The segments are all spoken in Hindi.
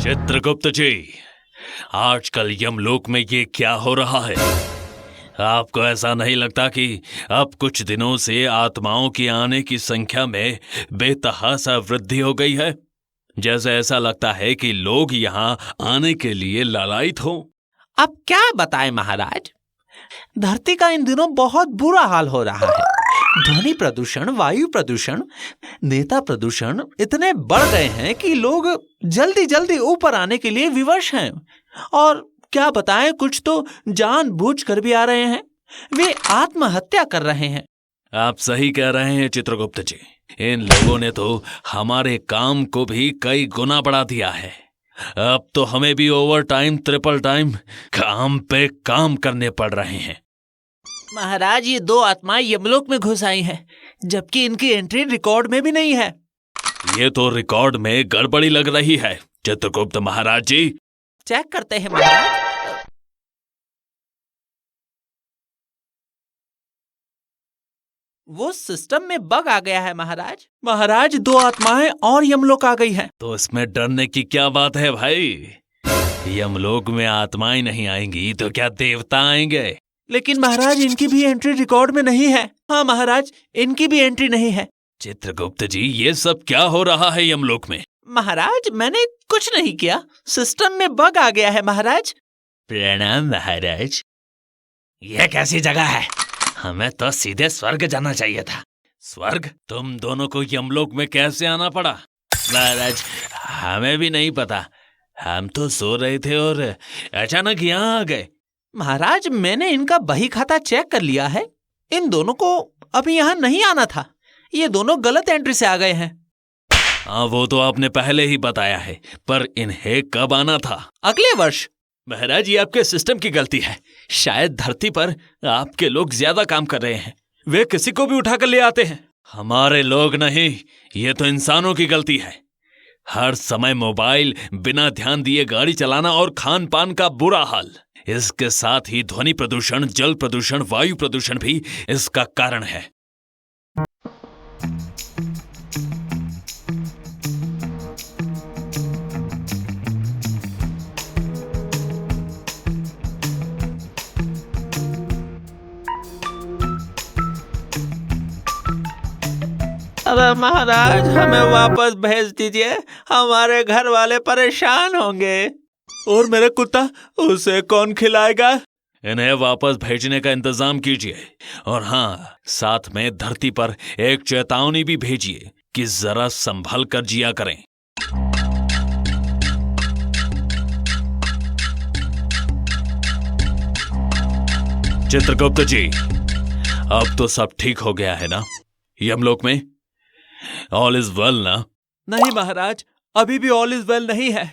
चित्रगुप्त जी, आजकल यमलोक में ये क्या हो रहा है? आपको ऐसा नहीं लगता कि अब कुछ दिनों से आत्माओं की आने की संख्या में बेतहासा वृद्धि हो गई है? जैसे ऐसा लगता है कि लोग यहाँ आने के लिए लालायित हों। अब क्या बताएं महाराज, धरती का इन दिनों बहुत बुरा हाल हो रहा है। ध्वनि प्रदूषण, वायु प्रदूषण, नेता प्रदूषण इतने बढ़ गए हैं कि लोग जल्दी जल्दी ऊपर आने के लिए विवश हैं। और क्या बताएं, कुछ तो जानबूझकर भी आ रहे हैं। वे आत्महत्या कर रहे हैं। आप सही कह रहे हैं चित्रगुप्त जी। इन लोगों ने तो हमारे काम को भी कई गुना बढ़ा दिया है। अब तो हमें भी ओवर टाइम, ट्रिपल टाइम काम पे काम करने पड़ रहे हैं। महाराज, ये 2 आत्माएं यमलोक में घुस आई हैं, जबकि इनकी एंट्री रिकॉर्ड में भी नहीं है। ये तो रिकॉर्ड में गड़बड़ी लग रही है चित्रगुप्त महाराज जी। चेक करते हैं महाराज। वो सिस्टम में बग आ गया है महाराज। महाराज, 2 आत्माएं और यमलोक आ गई हैं। तो इसमें डरने की क्या बात है भाई? यमलोक में आत्माएं नहीं आएंगी तो क्या देवता आएंगे? लेकिन महाराज, इनकी भी एंट्री रिकॉर्ड में नहीं है। हाँ महाराज, इनकी भी एंट्री नहीं है। चित्रगुप्त जी, ये सब क्या हो रहा है यमलोक में? महाराज, मैंने कुछ नहीं किया, सिस्टम में बग आ गया है महाराज। प्रणाम महाराज। यह कैसी जगह है? हमें तो सीधे स्वर्ग जाना चाहिए था। स्वर्ग? तुम दोनों को यमलोक में कैसे आना पड़ा? महाराज, हमें भी नहीं पता। हम तो सो रहे थे और अचानक यहाँ आ गए। महाराज, मैंने इनका बही खाता चेक कर लिया है। इन दोनों को अभी यहाँ नहीं आना था। ये दोनों गलत एंट्री से आ गए हैं। हाँ, वो तो आपने पहले ही बताया है, पर इन्हें कब आना था? अगले वर्ष। महाराज, ये आपके सिस्टम की गलती है। शायद धरती पर आपके लोग ज्यादा काम कर रहे हैं। वे किसी को भी उठाकर ले आते हैं। हमारे लोग नहीं, ये तो इंसानों की गलती है। हर समय मोबाइल, बिना ध्यान दिए गाड़ी चलाना और खान पान का बुरा हाल। इसके साथ ही ध्वनि प्रदूषण, जल प्रदूषण, वायु प्रदूषण भी इसका कारण है। अरे महाराज, हमें वापस भेज दीजिए, हमारे घर वाले परेशान होंगे। और मेरा कुत्ता, उसे कौन खिलाएगा? इन्हें वापस भेजने का इंतजाम कीजिए। और हाँ, साथ में धरती पर एक चेतावनी भी भेजिए कि जरा संभल कर जिया करें। चित्रगुप्त जी, अब तो सब ठीक हो गया है ना यमलोक में? ऑल इज वेल ना? नहीं महाराज, अभी भी ऑल इज वेल नहीं है।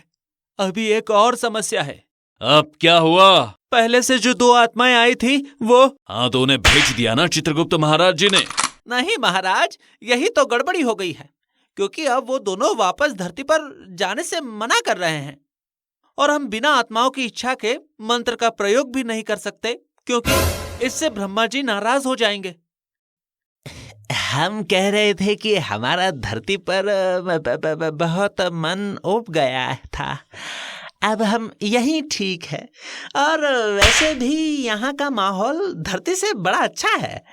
अभी एक और समस्या है। अब क्या हुआ? पहले से जो 2 आत्माएं आई थी वो। हाँ, तो उन्हें भेज दिया ना चित्रगुप्त महाराज जी ने? नहीं महाराज, यही तो गड़बड़ी हो गई है, क्योंकि अब वो दोनों वापस धरती पर जाने से मना कर रहे हैं। और हम बिना आत्माओं की इच्छा के मंत्र का प्रयोग भी नहीं कर सकते, क्योंकि इससे ब्रह्मा जी नाराज हो जाएंगे। हम कह रहे थे कि हमारा धरती पर बहुत मन उब गया था। अब हम यही ठीक है। और वैसे भी यहाँ का माहौल धरती से बड़ा अच्छा है।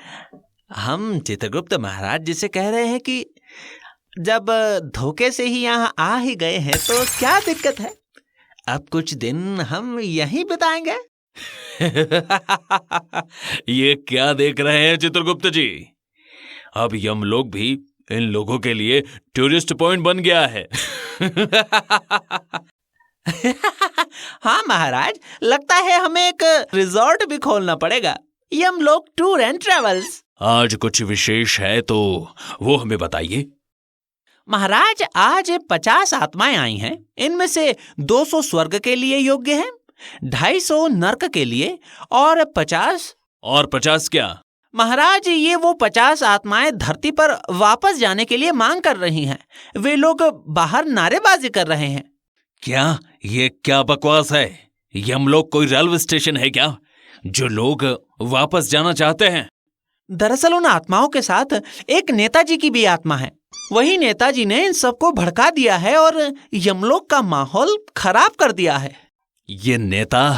हम चित्रगुप्त महाराज जी से कह रहे हैं कि जब धोखे से ही यहाँ आ ही गए हैं तो क्या दिक्कत है, अब कुछ दिन हम यहीं बिताएंगे। ये क्या देख रहे हैं चित्रगुप्त जी? अब यमलोक भी इन लोगों के लिए टूरिस्ट पॉइंट बन गया है। हाँ महाराज, लगता है हमें एक रिजॉर्ट भी खोलना पड़ेगा, यमलोक टूर एंड ट्रेवल्स। आज कुछ विशेष है तो वो हमें बताइए। महाराज, आज 50 आत्माएं आई हैं। इनमें से 200 स्वर्ग के लिए योग्य हैं, 250 नरक के लिए और 50 क्या? महाराज, ये वो 50 आत्माएं धरती पर वापस जाने के लिए मांग कर रही हैं। वे लोग बाहर नारेबाजी कर रहे हैं। क्या? ये क्या बकवास है? यमलोक कोई रेलवे स्टेशन है क्या जो लोग वापस जाना चाहते हैं? दरअसल उन आत्माओं के साथ एक नेताजी की भी आत्मा है वही नेताजी ने इन सबको भड़का दिया है और यमलोक का माहौल खराब कर दिया है। ये नेता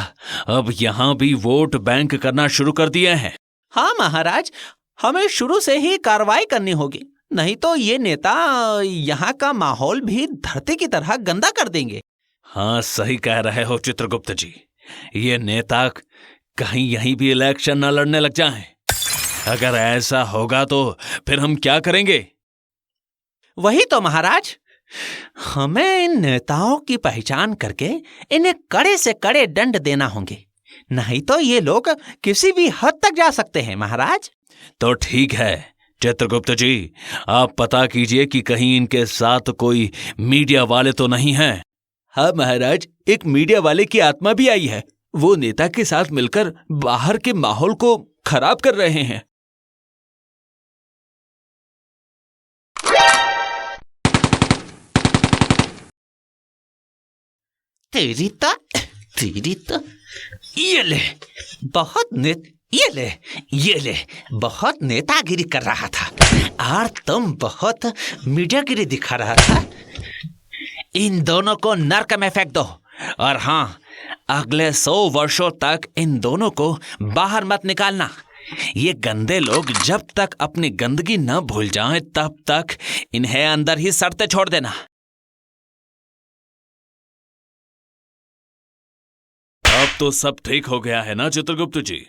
अब यहाँ भी वोट बैंक करना शुरू कर दिए हैं। हाँ महाराज, हमें शुरू से ही कार्रवाई करनी होगी, नहीं तो ये नेता यहाँ का माहौल भी धरती की तरह गंदा कर देंगे। हाँ, सही कह रहे हो चित्रगुप्त जी। ये नेता कहीं यहीं भी इलेक्शन न लड़ने लग जाएं। अगर ऐसा होगा तो फिर हम क्या करेंगे? वही तो महाराज, हमें इन नेताओं की पहचान करके इन्हें कड़े से कड़े दंड देना होंगे, नहीं तो ये लोग किसी भी हद तक जा सकते हैं महाराज। तो ठीक है चित्रगुप्त जी, आप पता कीजिए कि कहीं इनके साथ कोई मीडिया वाले तो नहीं हैं। हाँ महाराज, एक मीडिया वाले की आत्मा भी आई है। वो नेता के साथ मिलकर बाहर के माहौल को खराब कर रहे हैं। तेरी तो ये ले बहुत नेतागिरी कर रहा था और तुम बहुत मीडियागिरी दिखा रहा था। इन दोनों को नर्क में फेंक दो, और हाँ, अगले 100 वर्षों तक इन दोनों को बाहर मत निकालना। ये गंदे लोग जब तक अपनी गंदगी न भूल जाएं तब तक इन्हें अंदर ही सड़ते छोड़ देना। अब तो सब ठीक हो गया है ना चित्रगुप्त जी?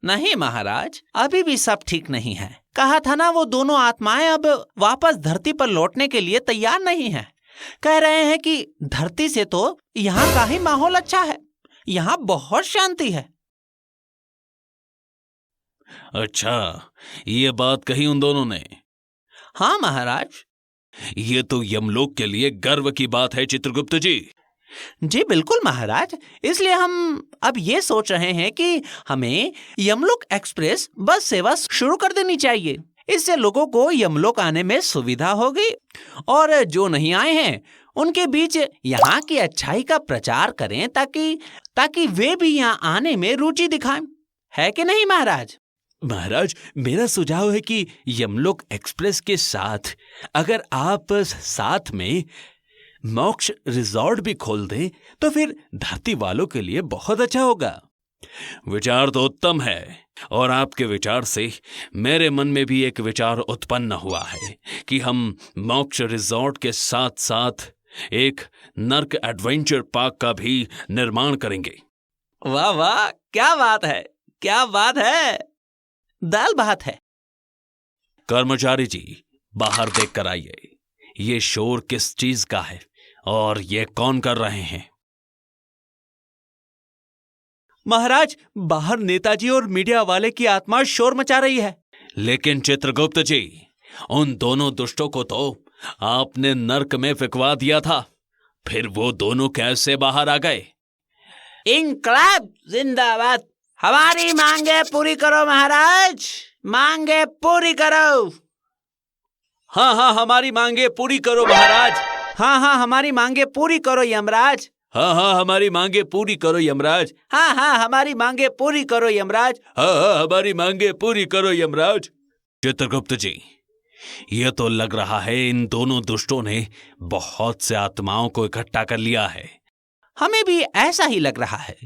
नहीं महाराज, अभी भी सब ठीक नहीं है। कहा था ना, वो दोनों आत्माएं अब वापस धरती पर लौटने के लिए तैयार नहीं हैं। कह रहे हैं कि धरती से तो यहाँ का ही माहौल अच्छा है, यहाँ बहुत शांति है। अच्छा, ये बात कही उन दोनों ने? हाँ महाराज। ये तो यमलोक के लिए गर्व की बात है चित्रगुप्त जी। जी बिल्कुल महाराज, इसलिए हम अब ये सोच रहे हैं कि हमें यमलोक एक्सप्रेस बस सेवा शुरू कर देनी चाहिए। इससे लोगों को यमलोक आने में सुविधा होगी, और जो नहीं आए हैं उनके बीच यहाँ की अच्छाई का प्रचार करें ताकि वे भी यहाँ आने में रुचि दिखाएं। है कि नहीं महाराज? महाराज, मेरा सुझाव है कि यमलोक एक्सप्रेस के साथ अगर आप साथ में मोक्ष रिजॉर्ट भी खोल दें तो फिर धरती वालों के लिए बहुत अच्छा होगा। विचार तो उत्तम है, और आपके विचार से मेरे मन में भी एक विचार उत्पन्न हुआ है कि हम मोक्ष रिजॉर्ट के साथ साथ एक नर्क एडवेंचर पार्क का भी निर्माण करेंगे। वाह वाह, क्या बात है, क्या बात है, दाल बात है। कर्मचारी जी, बाहर देख कर आइए, ये शोर किस चीज का है और ये कौन कर रहे हैं? महाराज, बाहर नेताजी और मीडिया वाले की आत्मा शोर मचा रही है। लेकिन चित्रगुप्त जी, उन दोनों दुष्टों को तो आपने नर्क में फेंकवा दिया था, फिर वो दोनों कैसे बाहर आ गए? इनकलाब जिंदाबाद। हमारी मांगे पूरी करो महाराज, मांगे पूरी करो। हाँ हाँ, हमारी मांगे पूरी करो महाराज। हाँ हाँ, हमारी मांगे पूरी करो यमराज। हाँ हाँ, हमारी मांगे पूरी करो यमराज। हाँ हाँ, हमारी मांगे पूरी करो यमराज। हाँ हाँ, हमारी मांगे पूरी करो यमराज। चित्रगुप्त जी, ये तो लग रहा है इन दोनों दुष्टों ने बहुत से आत्माओं को इकट्ठा कर लिया है। हमें भी ऐसा ही लग रहा है।